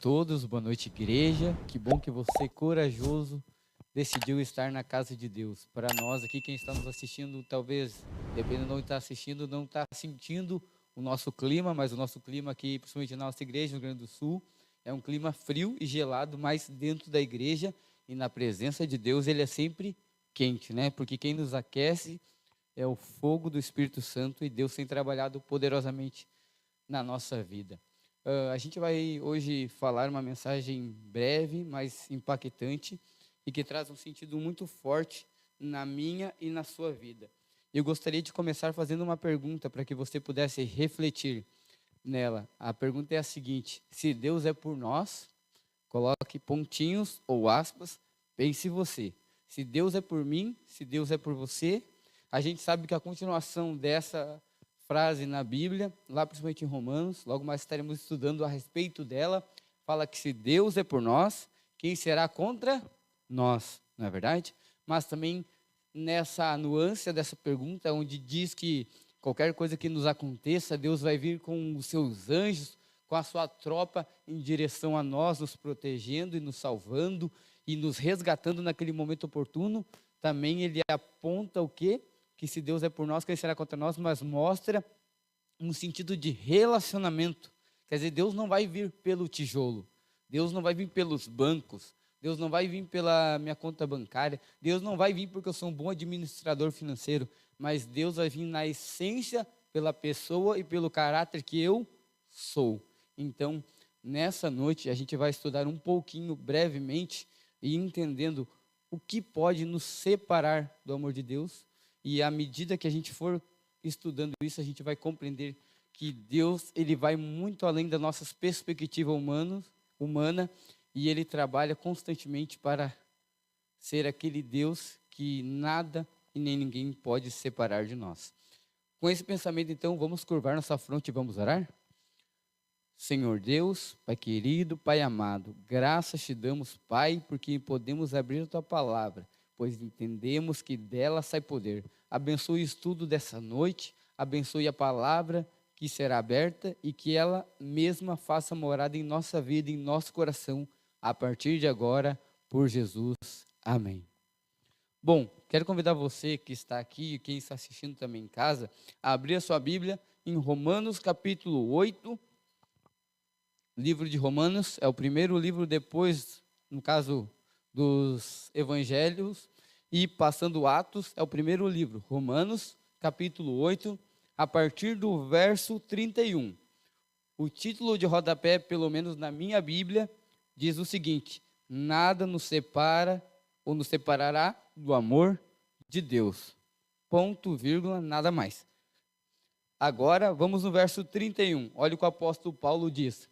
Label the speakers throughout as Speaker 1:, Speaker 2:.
Speaker 1: todos, boa noite, igreja. Que bom que você, corajoso, decidiu estar na casa de Deus. Para nós aqui, quem está nos assistindo, talvez, dependendo de onde está assistindo, não está sentindo o nosso clima, mas o nosso clima aqui, principalmente na nossa igreja, no Rio Grande do Sul, é um clima frio e gelado, mas dentro da igreja e na presença de Deus, ele é sempre quente, né? Porque quem nos aquece é o fogo do Espírito Santo e Deus tem trabalhado poderosamente na nossa vida. A gente vai hoje falar uma mensagem breve, mas impactante e que traz um sentido muito forte na minha e na sua vida. Eu gostaria de começar fazendo uma pergunta para que você pudesse refletir nela. A pergunta é a seguinte: se Deus é por nós, coloque pontinhos ou aspas, pense você. Se Deus é por mim, se Deus é por você, a gente sabe que a continuação dessa frase na Bíblia, lá principalmente em Romanos, logo mais estaremos estudando a respeito dela, fala que se Deus é por nós, quem será contra nós, não é verdade? Mas também nessa nuance dessa pergunta, onde diz que qualquer coisa que nos aconteça, Deus vai vir com os seus anjos, com a sua tropa em direção a nós, nos protegendo e nos salvando e nos resgatando naquele momento oportuno. Também ele aponta o quê? Que se Deus é por nós, quem será contra nós, mas mostra um sentido de relacionamento. Quer dizer, Deus não vai vir pelo tijolo, Deus não vai vir pelos bancos, Deus não vai vir pela minha conta bancária, Deus não vai vir porque eu sou um bom administrador financeiro, mas Deus vai vir na essência pela pessoa e pelo caráter que eu sou. Então, nessa noite, a gente vai estudar um pouquinho, brevemente, e entendendo o que pode nos separar do amor de Deus. E à medida que a gente for estudando isso, a gente vai compreender que Deus, ele vai muito além das nossas perspectivas humana, e ele trabalha constantemente para ser aquele Deus que nada e nem ninguém pode separar de nós. Com esse pensamento, então, vamos curvar nossa fronte e vamos orar? Senhor Deus, Pai querido, Pai amado, graças te damos, Pai, porque podemos abrir a Tua palavra, pois entendemos que dela sai poder. Abençoe o estudo dessa noite, abençoe a palavra que será aberta e que ela mesma faça morada em nossa vida, em nosso coração, a partir de agora, por Jesus. Amém. Bom, quero convidar você que está aqui e quem está assistindo também em casa, a abrir a sua Bíblia em Romanos capítulo 8, livro de Romanos, é o primeiro livro depois, no caso dos evangelhos, e passando Atos, é o primeiro livro, Romanos, capítulo 8, a partir do verso 31. O título de rodapé, pelo menos na minha Bíblia, diz o seguinte: nada nos separa ou nos separará do amor de Deus. Ponto, vírgula, nada mais. Agora, vamos no verso 31. Olha o que o apóstolo Paulo diz: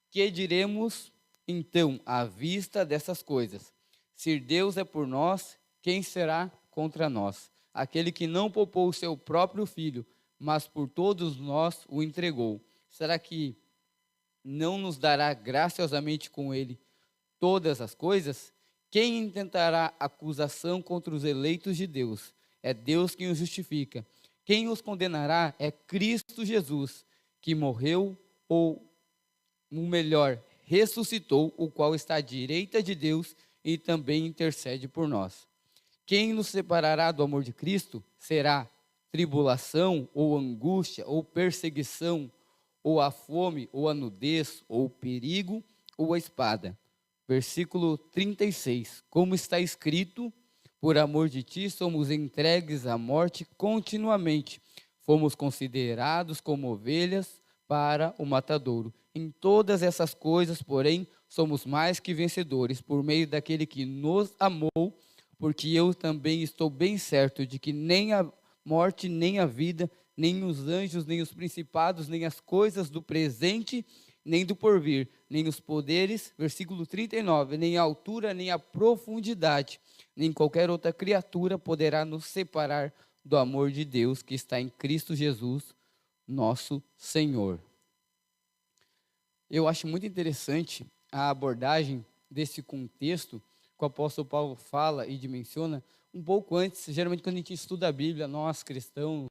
Speaker 1: que diremos, então, à vista dessas coisas? Se Deus é por nós, quem será contra nós? Aquele que não poupou o seu próprio filho, mas por todos nós o entregou. Será que não nos dará graciosamente com ele todas as coisas? Quem intentará acusação contra os eleitos de Deus? É Deus quem os justifica. Quem os condenará é Cristo Jesus, que morreu, ou o melhor, ressuscitou, o qual está à direita de Deus e também intercede por nós. Quem nos separará do amor de Cristo? Será tribulação, ou angústia, ou perseguição, ou a fome, ou a nudez, ou o perigo, ou a espada. Versículo 36. Como está escrito: por amor de ti somos entregues à morte continuamente. Fomos considerados como ovelhas para o matadouro. Em todas essas coisas, porém, somos mais que vencedores, por meio daquele que nos amou, porque eu também estou bem certo de que nem a morte, nem a vida, nem os anjos, nem os principados, nem as coisas do presente, nem do porvir, nem os poderes, versículo 39, nem a altura, nem a profundidade, nem qualquer outra criatura poderá nos separar do amor de Deus que está em Cristo Jesus, nosso Senhor. Eu acho muito interessante a abordagem desse contexto que o apóstolo Paulo fala e dimensiona um pouco antes. Geralmente, quando a gente estuda a Bíblia, nós cristãos,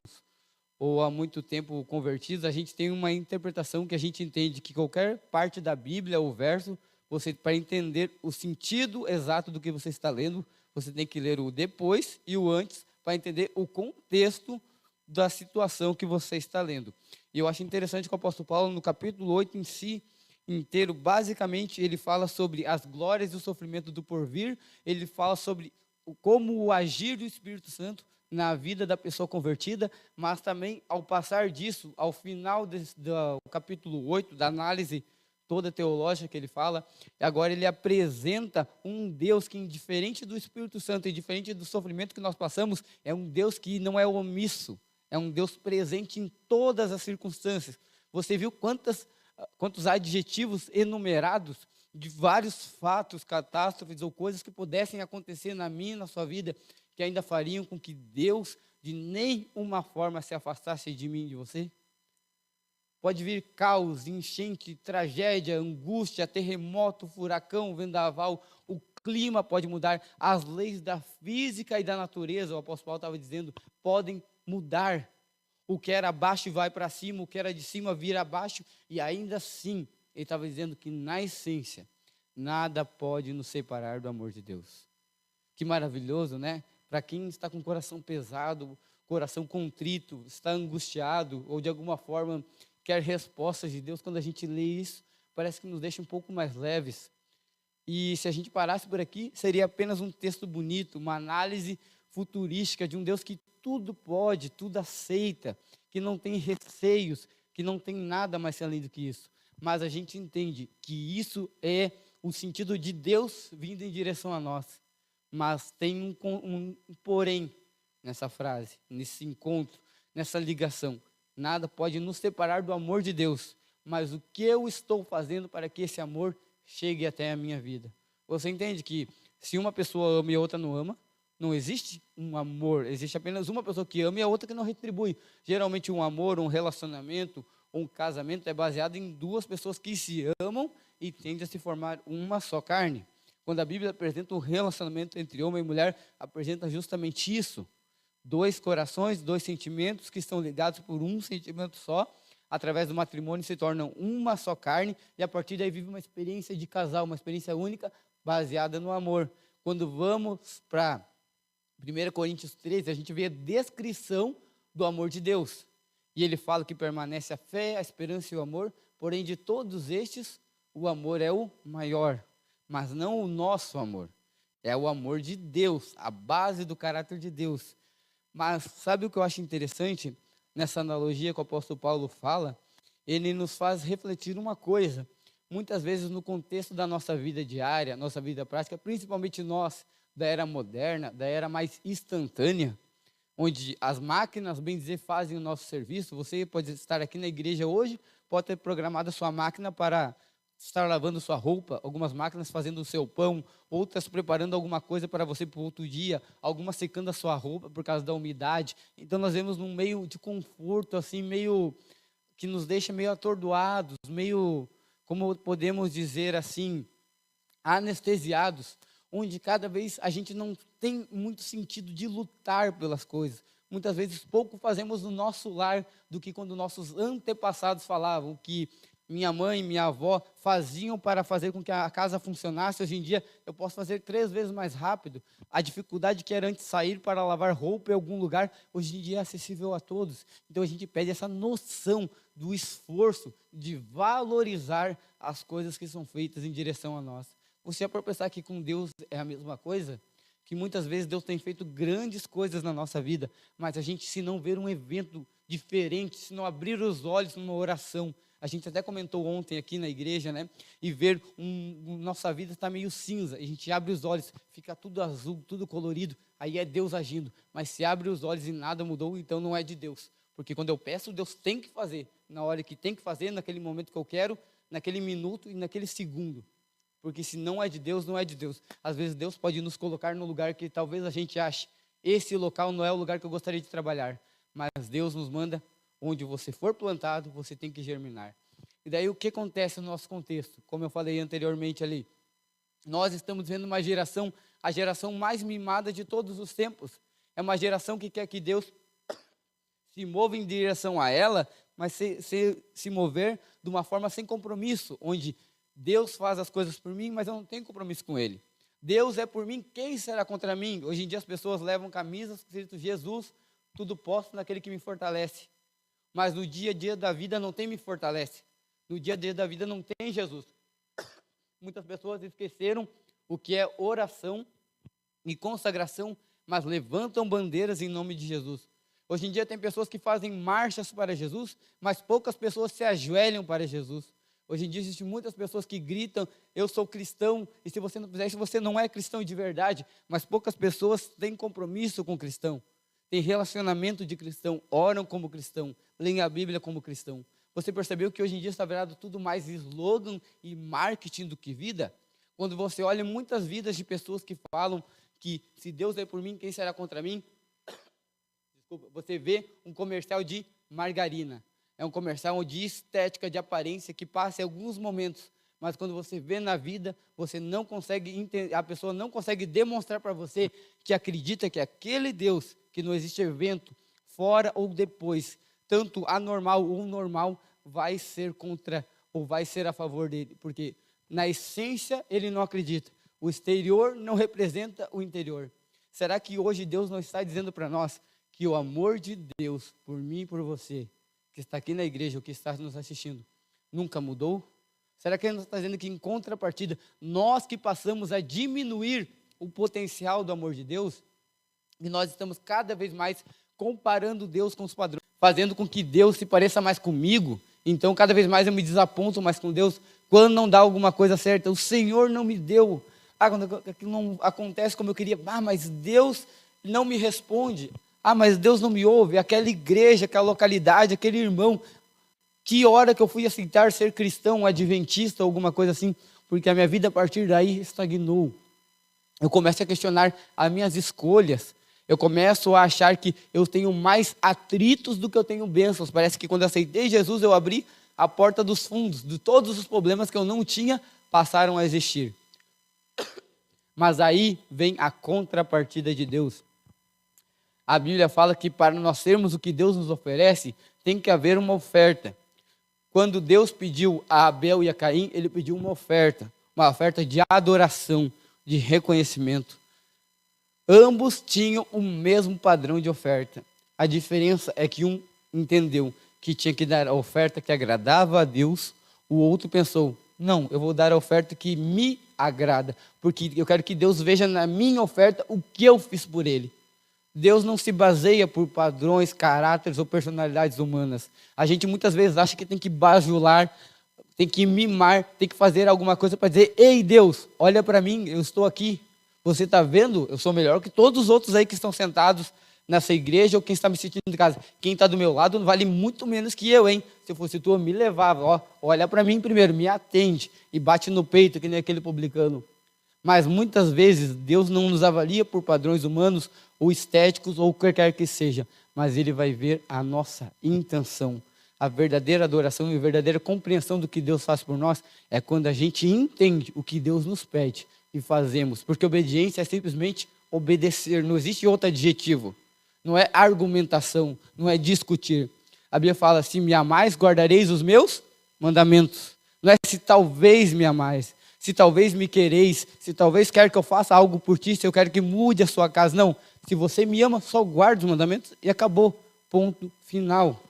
Speaker 1: ou há muito tempo convertidos, a gente tem uma interpretação que a gente entende que qualquer parte da Bíblia ou verso, você, para entender o sentido exato do que você está lendo, você tem que ler o depois e o antes para entender o contexto da situação que você está lendo. E eu acho interessante que o apóstolo Paulo, no capítulo 8 em si, inteiro, basicamente, ele fala sobre as glórias e o sofrimento do porvir, ele fala sobre como o agir do Espírito Santo na vida da pessoa convertida, mas também, ao passar disso, ao final do capítulo 8, da análise toda teológica que ele fala, agora ele apresenta um Deus que, diferente do Espírito Santo e diferente do sofrimento que nós passamos, é um Deus que não é omisso, é um Deus presente em todas as circunstâncias. Você viu quantos adjetivos enumerados de vários fatos, catástrofes ou coisas que pudessem acontecer na minha e na sua vida, que ainda fariam com que Deus de nenhuma forma se afastasse de mim e de você? Pode vir caos, enchente, tragédia, angústia, terremoto, furacão, vendaval, o clima pode mudar, as leis da física e da natureza, o apóstolo Paulo estava dizendo, podem mudar. O que era abaixo vai para cima, o que era de cima vira abaixo, e ainda assim, ele estava dizendo que na essência, nada pode nos separar do amor de Deus. Que maravilhoso, né? Para quem está com o coração pesado, coração contrito, está angustiado, ou de alguma forma quer respostas de Deus, quando a gente lê isso, parece que nos deixa um pouco mais leves. E se a gente parasse por aqui, seria apenas um texto bonito, uma análise futurística de um Deus que tudo pode, tudo aceita, que não tem receios, que não tem nada mais além do que isso. Mas a gente entende que isso é o sentido de Deus vindo em direção a nós. Mas tem um porém nessa frase, nesse encontro, nessa ligação. Nada pode nos separar do amor de Deus, mas o que eu estou fazendo para que esse amor chegue até a minha vida? Você entende que se uma pessoa ama e a outra não ama, não existe um amor, existe apenas uma pessoa que ama e a outra que não retribui. Geralmente um amor, um relacionamento, um casamento é baseado em duas pessoas que se amam e tendem a se formar uma só carne. Quando a Bíblia apresenta um relacionamento entre homem e mulher, apresenta justamente isso. Dois corações, dois sentimentos que estão ligados por um sentimento só, através do matrimônio se tornam uma só carne, e a partir daí vive uma experiência de casal, uma experiência única, baseada no amor. Quando vamos para 1 Coríntios 13, a gente vê a descrição do amor de Deus. E ele fala que permanece a fé, a esperança e o amor, porém de todos estes, o amor é o maior, mas não o nosso amor. É o amor de Deus, a base do caráter de Deus. Mas sabe o que eu acho interessante nessa analogia que o apóstolo Paulo fala? Ele nos faz refletir uma coisa. Muitas vezes no contexto da nossa vida diária, nossa vida prática, principalmente nós da era moderna, da era mais instantânea, onde as máquinas, bem dizer, fazem o nosso serviço. Você pode estar aqui na igreja hoje, pode ter programado a sua máquina para estar lavando sua roupa, algumas máquinas fazendo o seu pão, outras preparando alguma coisa para você para o outro dia, algumas secando a sua roupa por causa da umidade. Então nós vemos num meio de conforto, assim, meio que nos deixa meio atordoados, meio, como podemos dizer assim, anestesiados, onde cada vez a gente não tem muito sentido de lutar pelas coisas. Muitas vezes pouco fazemos no nosso lar do que quando nossos antepassados falavam que minha mãe, minha avó faziam para fazer com que a casa funcionasse. Hoje em dia eu posso fazer 3 vezes mais rápido. A dificuldade que era antes sair para lavar roupa em algum lugar, hoje em dia é acessível a todos. Então a gente pede essa noção do esforço de valorizar as coisas que são feitas em direção a nós. Você é para pensar que com Deus é a mesma coisa? Que muitas vezes Deus tem feito grandes coisas na nossa vida, mas a gente, se não ver um evento diferente, se não abrir os olhos numa oração, a gente até comentou ontem aqui na igreja, né? E ver nossa vida está meio cinza, a gente abre os olhos, fica tudo azul, tudo colorido, aí é Deus agindo. Mas se abre os olhos e nada mudou, então não é de Deus. Porque quando eu peço, Deus tem que fazer, na hora que tem que fazer, naquele momento que eu quero, naquele minuto e naquele segundo. Porque se não é de Deus, não é de Deus. Às vezes Deus pode nos colocar no lugar que talvez a gente ache, esse local não é o lugar que eu gostaria de trabalhar. Mas Deus nos manda, onde você for plantado, você tem que germinar. E daí o que acontece no nosso contexto? Como eu falei anteriormente ali, nós estamos vendo uma geração, a geração mais mimada de todos os tempos. É uma geração que quer que Deus se mova em direção a ela, mas se mover de uma forma sem compromisso, onde Deus faz as coisas por mim, mas eu não tenho compromisso com Ele. Deus é por mim, quem será contra mim? Hoje em dia as pessoas levam camisas escrito Jesus, tudo posso naquele que me fortalece. Mas no dia a dia da vida não tem me fortalece. No dia a dia da vida não tem Jesus. Muitas pessoas esqueceram o que é oração e consagração, mas levantam bandeiras em nome de Jesus. Hoje em dia tem pessoas que fazem marchas para Jesus, mas poucas pessoas se ajoelham para Jesus. Hoje em dia existem muitas pessoas que gritam, eu sou cristão, e se você não fizer isso, você não é cristão de verdade. Mas poucas pessoas têm compromisso com o cristão, têm relacionamento de cristão, oram como cristão, leem a Bíblia como cristão. Você percebeu que hoje em dia está virado tudo mais slogan e marketing do que vida? Quando você olha muitas vidas de pessoas que falam que se Deus é por mim, quem será contra mim? Desculpa, você vê um comercial de margarina. É um comercial de estética, de aparência, que passa em alguns momentos. Mas quando você vê na vida, você não consegue entender, a pessoa não consegue demonstrar para você que acredita que aquele Deus, que não existe evento, fora ou depois, tanto anormal ou normal, vai ser contra ou vai ser a favor dele. Porque na essência ele não acredita. O exterior não representa o interior. Será que hoje Deus não está dizendo para nós que o amor de Deus por mim e por você, que está aqui na igreja, ou que está nos assistindo, nunca mudou? Será que ele não está dizendo que em contrapartida, nós que passamos a diminuir o potencial do amor de Deus, e nós estamos cada vez mais comparando Deus com os padrões, fazendo com que Deus se pareça mais comigo, então cada vez mais eu me desaponto mais com Deus, quando não dá alguma coisa certa, o Senhor não me deu, quando aquilo não acontece como eu queria, mas Deus não me responde, mas Deus não me ouve, aquela igreja, aquela localidade, aquele irmão, que hora que eu fui aceitar ser cristão, adventista, alguma coisa assim, porque a minha vida a partir daí estagnou. Eu começo a questionar as minhas escolhas, eu começo a achar que eu tenho mais atritos do que eu tenho bênçãos. Parece que quando eu aceitei Jesus, eu abri a porta dos fundos, de todos os problemas que eu não tinha, passaram a existir. Mas aí vem a contrapartida de Deus. A Bíblia fala que para nós termos o que Deus nos oferece, tem que haver uma oferta. Quando Deus pediu a Abel e a Caim, ele pediu uma oferta de adoração, de reconhecimento. Ambos tinham o mesmo padrão de oferta. A diferença é que um entendeu que tinha que dar a oferta que agradava a Deus, o outro pensou, não, eu vou dar a oferta que me agrada, porque eu quero que Deus veja na minha oferta o que eu fiz por Ele. Deus não se baseia por padrões, caráteres ou personalidades humanas. A gente muitas vezes acha que tem que bajular, tem que mimar, tem que fazer alguma coisa para dizer, ei Deus, olha para mim, eu estou aqui. Você está vendo? Eu sou melhor que todos os outros aí que estão sentados nessa igreja ou quem está me assistindo de casa. Quem está do meu lado vale muito menos que eu, hein? Se fosse tu, eu me levava. Olha para mim primeiro, me atende e bate no peito, que nem aquele publicano. Mas muitas vezes Deus não nos avalia por padrões humanos ou estéticos ou o que quer que seja, mas Ele vai ver a nossa intenção. A verdadeira adoração e a verdadeira compreensão do que Deus faz por nós é quando a gente entende o que Deus nos pede e fazemos, porque obediência é simplesmente obedecer, não existe outro adjetivo, não é argumentação, não é discutir. A Bíblia fala, se me amais, guardareis os meus mandamentos. Não é se talvez me amais, se talvez me quereis, se talvez quer que eu faça algo por ti, se eu quero que mude a sua casa. Não, se você me ama, só guarda os mandamentos e acabou, ponto final.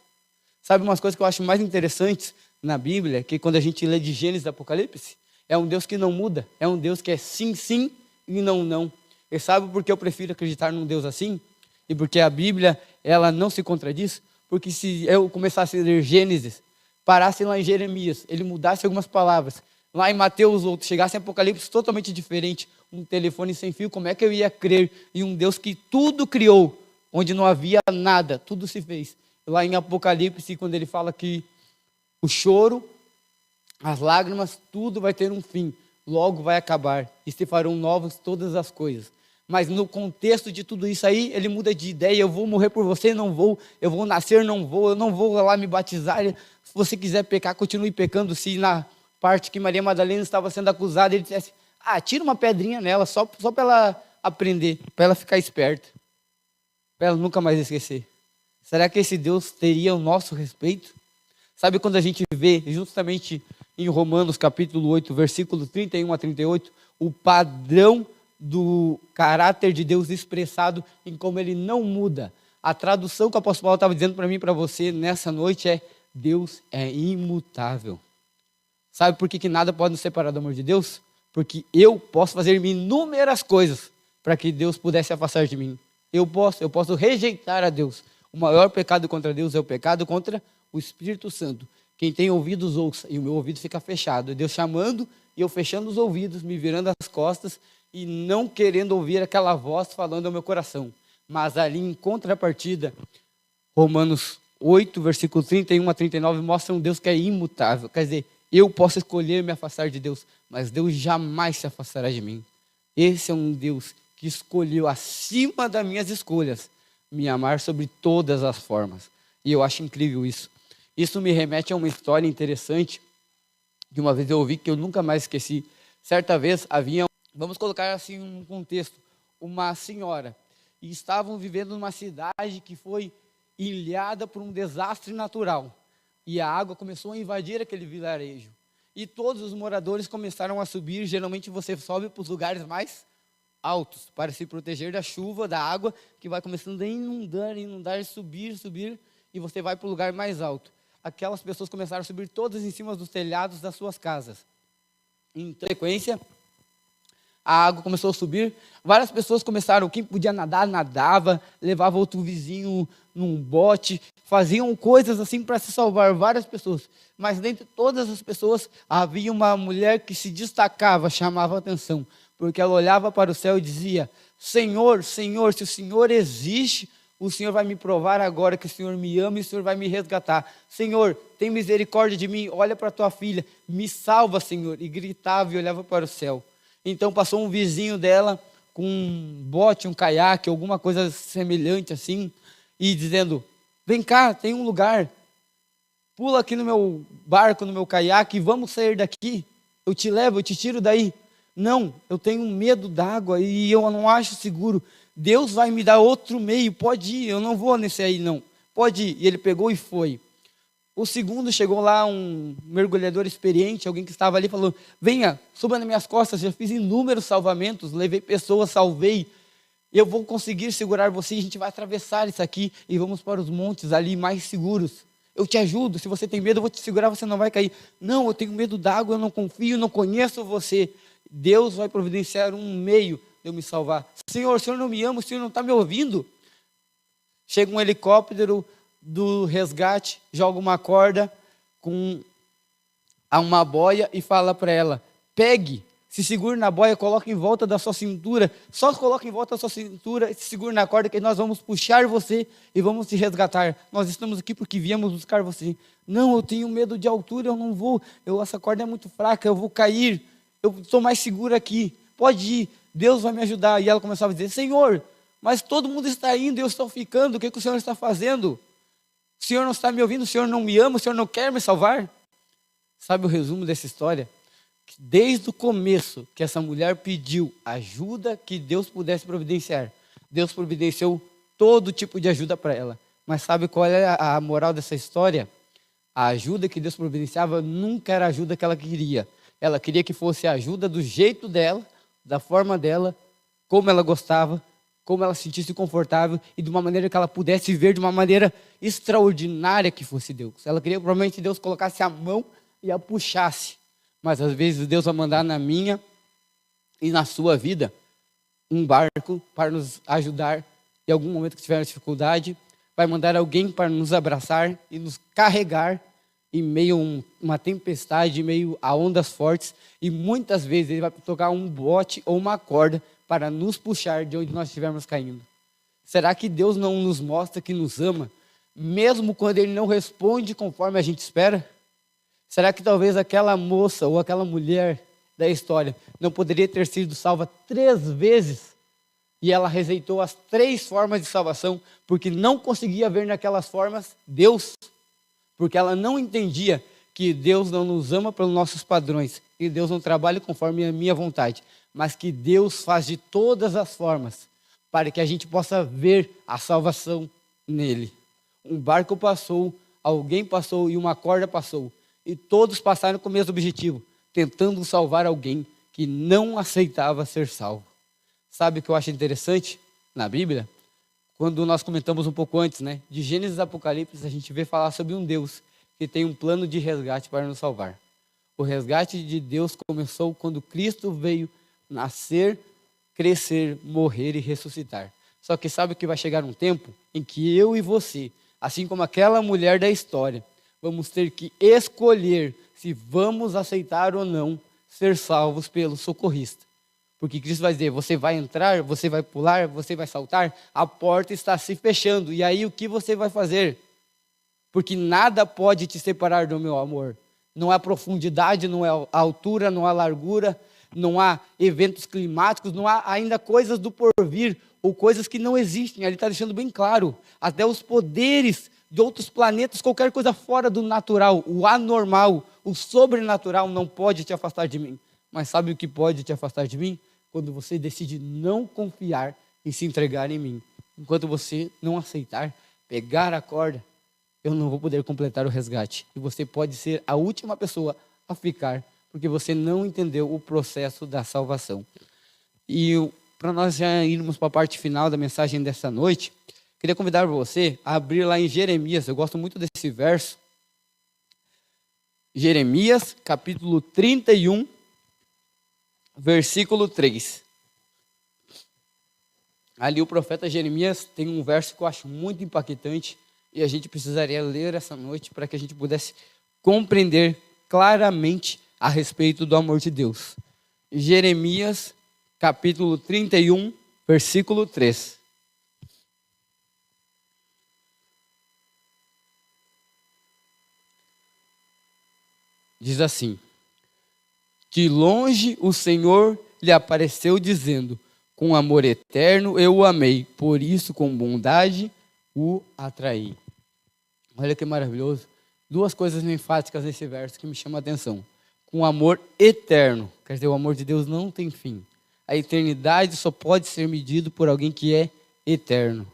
Speaker 1: Sabe umas coisas que eu acho mais interessantes na Bíblia, que quando a gente lê de Gênesis e Apocalipse, é um Deus que não muda, é um Deus que é sim, sim e não, não. E sabe por que eu prefiro acreditar num Deus assim? E porque a Bíblia, ela não se contradiz? Porque se eu começasse a ler Gênesis, parasse lá em Jeremias, ele mudasse algumas palavras, lá em Mateus, outro, chegasse em Apocalipse totalmente diferente, um telefone sem fio, como é que eu ia crer em um Deus que tudo criou, onde não havia nada, tudo se fez? Lá em Apocalipse, quando ele fala que o choro, as lágrimas, tudo vai ter um fim, logo vai acabar, e se farão novas todas as coisas. Mas no contexto de tudo isso aí, ele muda de ideia, eu vou morrer por você, não vou, eu vou nascer, não vou, eu não vou lá me batizar, se você quiser pecar, continue pecando. Se na parte que Maria Madalena estava sendo acusada, ele dissesse, tira uma pedrinha nela, só para ela aprender, para ela ficar esperta, para ela nunca mais esquecer. Será que esse Deus teria o nosso respeito? Sabe quando a gente vê justamente em Romanos capítulo 8, versículo 31 a 38, o padrão do caráter de Deus expressado em como ele não muda. A tradução que o apóstolo Paulo estava dizendo para mim e para você nessa noite é: Deus é imutável. Sabe por que nada pode nos separar do amor de Deus? Porque eu posso fazer inúmeras coisas para que Deus pudesse afastar de mim. Eu posso rejeitar a Deus. O maior pecado contra Deus é o pecado contra o Espírito Santo. Quem tem ouvidos, ouça. E o meu ouvido fica fechado. Deus chamando e eu fechando os ouvidos, me virando as costas e não querendo ouvir aquela voz falando ao meu coração. Mas ali em contrapartida, Romanos 8, versículo 31 a 39, mostra um Deus que é imutável. Quer dizer, eu posso escolher me afastar de Deus, mas Deus jamais se afastará de mim. Esse é um Deus que escolheu, acima das minhas escolhas, me amar sobre todas as formas. E eu acho incrível isso. Isso me remete a uma história interessante, que uma vez eu ouvi, que eu nunca mais esqueci. Certa vez havia, vamos colocar assim um contexto, uma senhora, e estavam vivendo numa cidade que foi ilhada por um desastre natural. E a água começou a invadir aquele vilarejo. E todos os moradores começaram a subir. Geralmente você sobe para os lugares mais altos, para se proteger da chuva, da água, que vai começando a inundar, subir, e você vai para o lugar mais alto. Aquelas pessoas começaram a subir todas em cima dos telhados das suas casas. Em sequência, a água começou a subir, várias pessoas começaram, quem podia nadar, nadava, levava outro vizinho num bote, faziam coisas assim para se salvar, várias pessoas. Mas dentre todas as pessoas, havia uma mulher que se destacava, chamava a atenção, porque ela olhava para o céu e dizia: Senhor, Senhor, se o Senhor existe, o Senhor vai me provar agora que o Senhor me ama e o Senhor vai me resgatar. Senhor, tem misericórdia de mim, olha para a tua filha, me salva, Senhor. E gritava e olhava para o céu. Então passou um vizinho dela com um bote, um caiaque, alguma coisa semelhante assim, e dizendo: vem cá, tem um lugar, pula aqui no meu barco, no meu caiaque, vamos sair daqui, eu te levo, eu te tiro daí. Não, eu tenho medo d'água e eu não acho seguro. Deus vai me dar outro meio, pode ir, eu não vou nesse aí não, pode ir. E ele pegou e foi. O segundo chegou lá, um mergulhador experiente, alguém que estava ali, falou: venha, suba nas minhas costas, já fiz inúmeros salvamentos, levei pessoas, salvei, eu vou conseguir segurar você, a gente vai atravessar isso aqui e vamos para os montes ali mais seguros. Eu te ajudo, se você tem medo, eu vou te segurar, você não vai cair. Não, eu tenho medo d'água, eu não confio, não conheço você. Deus vai providenciar um meio de eu me salvar. Senhor, o Senhor não me ama, o Senhor não está me ouvindo? Chega um helicóptero do resgate, joga uma corda com uma boia e fala para ela: pegue, se segure na boia, coloque em volta da sua cintura, só coloque em volta da sua cintura, se segure na corda que nós vamos puxar você e vamos te resgatar. Nós estamos aqui porque viemos buscar você. Não, eu tenho medo de altura, eu não vou, essa corda é muito fraca, eu vou cair, eu estou mais segura aqui, pode ir, Deus vai me ajudar. E ela começava a dizer: Senhor, mas todo mundo está indo, eu estou ficando, o que o Senhor está fazendo? O Senhor não está me ouvindo, o Senhor não me ama, o Senhor não quer me salvar? Sabe o resumo dessa história? Desde o começo que essa mulher pediu ajuda que Deus pudesse providenciar, Deus providenciou todo tipo de ajuda para ela. Mas sabe qual é a moral dessa história? A ajuda que Deus providenciava nunca era a ajuda que ela queria. Ela queria que fosse a ajuda do jeito dela, da forma dela, como ela gostava, como ela se sentisse confortável e de uma maneira que ela pudesse ver de uma maneira extraordinária que fosse Deus. Ela queria provavelmente que Deus colocasse a mão e a puxasse. Mas às vezes Deus vai mandar na minha e na sua vida um barco para nos ajudar em algum momento que tiver dificuldade, vai mandar alguém para nos abraçar e nos carregar em meio a uma tempestade, em meio a ondas fortes, e muitas vezes ele vai tocar um bote ou uma corda para nos puxar de onde nós estivermos caindo. Será que Deus não nos mostra que nos ama, mesmo quando Ele não responde conforme a gente espera? Será que talvez aquela moça ou aquela mulher da história não poderia ter sido salva 3 vezes e ela rejeitou as 3 formas de salvação porque não conseguia ver naquelas formas Deus? Porque ela não entendia que Deus não nos ama pelos nossos padrões, que Deus não trabalha conforme a minha vontade, mas que Deus faz de todas as formas para que a gente possa ver a salvação nele. Um barco passou, alguém passou e uma corda passou. E todos passaram com o mesmo objetivo, tentando salvar alguém que não aceitava ser salvo. Sabe o que eu acho interessante na Bíblia? Quando nós comentamos um pouco antes, né, de Gênesis e Apocalipse, a gente vê falar sobre um Deus que tem um plano de resgate para nos salvar. O resgate de Deus começou quando Cristo veio nascer, crescer, morrer e ressuscitar. Só que sabe que vai chegar um tempo em que eu e você, assim como aquela mulher da história, vamos ter que escolher se vamos aceitar ou não ser salvos pelo socorrista. Porque Cristo vai dizer, você vai entrar, você vai pular, você vai saltar, a porta está se fechando. E aí o que você vai fazer? Porque nada pode te separar do meu amor. Não há profundidade, não há altura, não há largura, não há eventos climáticos, não há ainda coisas do porvir ou coisas que não existem. Ali está deixando bem claro. Até os poderes de outros planetas, qualquer coisa fora do natural, o anormal, o sobrenatural não pode te afastar de mim. Mas sabe o que pode te afastar de mim? Quando você decide não confiar e se entregar em mim. Enquanto você não aceitar, pegar a corda, eu não vou poder completar o resgate. E você pode ser a última pessoa a ficar, porque você não entendeu o processo da salvação. E para nós já irmos para a parte final da mensagem dessa noite, queria convidar você a abrir lá em Jeremias. Eu gosto muito desse verso. Jeremias, capítulo 31, versículo 3. Ali o profeta Jeremias tem um verso que eu acho muito impactante e a gente precisaria ler essa noite para que a gente pudesse compreender claramente a respeito do amor de Deus. Jeremias, capítulo 31, versículo 3. Diz assim: de longe o Senhor lhe apareceu dizendo, com amor eterno eu o amei, por isso com bondade o atraí. Olha que maravilhoso. Duas coisas enfáticas nesse verso que me chamam a atenção. Com amor eterno, quer dizer, o amor de Deus não tem fim. A eternidade só pode ser medido por alguém que é eterno.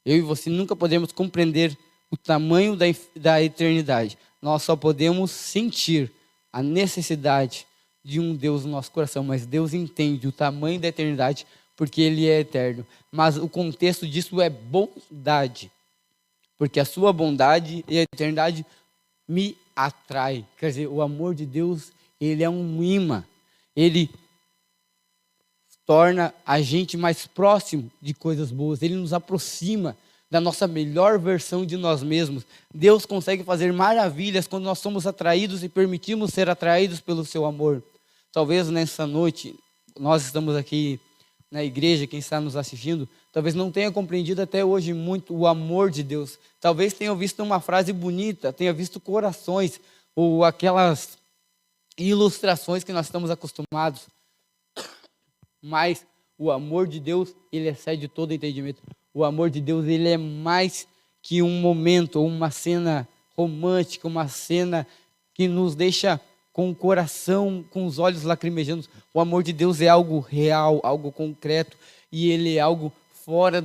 Speaker 1: Eu e você nunca podemos compreender o tamanho da eternidade. Nós só podemos sentir a necessidade de um Deus no nosso coração, mas Deus entende o tamanho da eternidade porque Ele é eterno. Mas o contexto disso é bondade, porque a sua bondade e a eternidade me atrai. Quer dizer, o amor de Deus, ele é um imã. Ele torna a gente mais próximo de coisas boas. Ele nos aproxima da nossa melhor versão de nós mesmos. Deus consegue fazer maravilhas quando nós somos atraídos e permitimos ser atraídos pelo seu amor. Talvez nessa noite, nós estamos aqui na igreja, quem está nos assistindo, talvez não tenha compreendido até hoje muito o amor de Deus. Talvez tenha visto uma frase bonita, tenha visto corações, ou aquelas ilustrações que nós estamos acostumados. Mas o amor de Deus, ele excede todo entendimento. O amor de Deus, ele é mais que um momento, ou uma cena romântica, uma cena que nos deixa com o coração, com os olhos lacrimejando. O amor de Deus é algo real, algo concreto, e ele é algo fora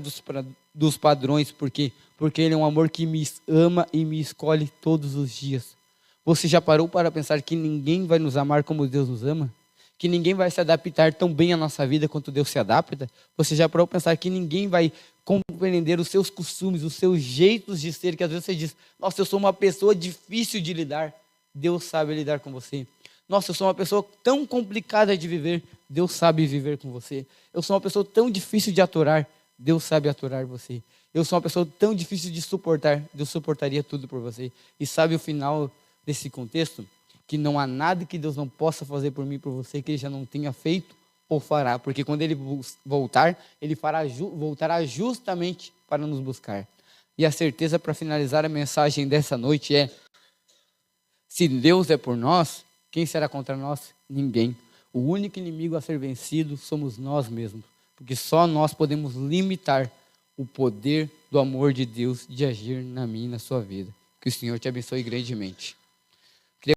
Speaker 1: dos padrões. Por quê? Porque ele é um amor que me ama e me escolhe todos os dias. Você já parou para pensar que ninguém vai nos amar como Deus nos ama? Que ninguém vai se adaptar tão bem à nossa vida quanto Deus se adapta? Você já parou para pensar que ninguém vai compreender os seus costumes, os seus jeitos de ser, que às vezes você diz, nossa, eu sou uma pessoa difícil de lidar. Deus sabe lidar com você. Nossa, eu sou uma pessoa tão complicada de viver. Deus sabe viver com você. Eu sou uma pessoa tão difícil de aturar. Deus sabe aturar você. Eu sou uma pessoa tão difícil de suportar. Deus suportaria tudo por você. E sabe o final desse contexto? Que não há nada que Deus não possa fazer por mim e por você que Ele já não tenha feito ou fará. Porque quando Ele voltar, Ele voltará justamente para nos buscar. E a certeza para finalizar a mensagem dessa noite é: se Deus é por nós, quem será contra nós? Ninguém. O único inimigo a ser vencido somos nós mesmos. Porque só nós podemos limitar o poder do amor de Deus de agir na minha e na sua vida. Que o Senhor te abençoe grandemente.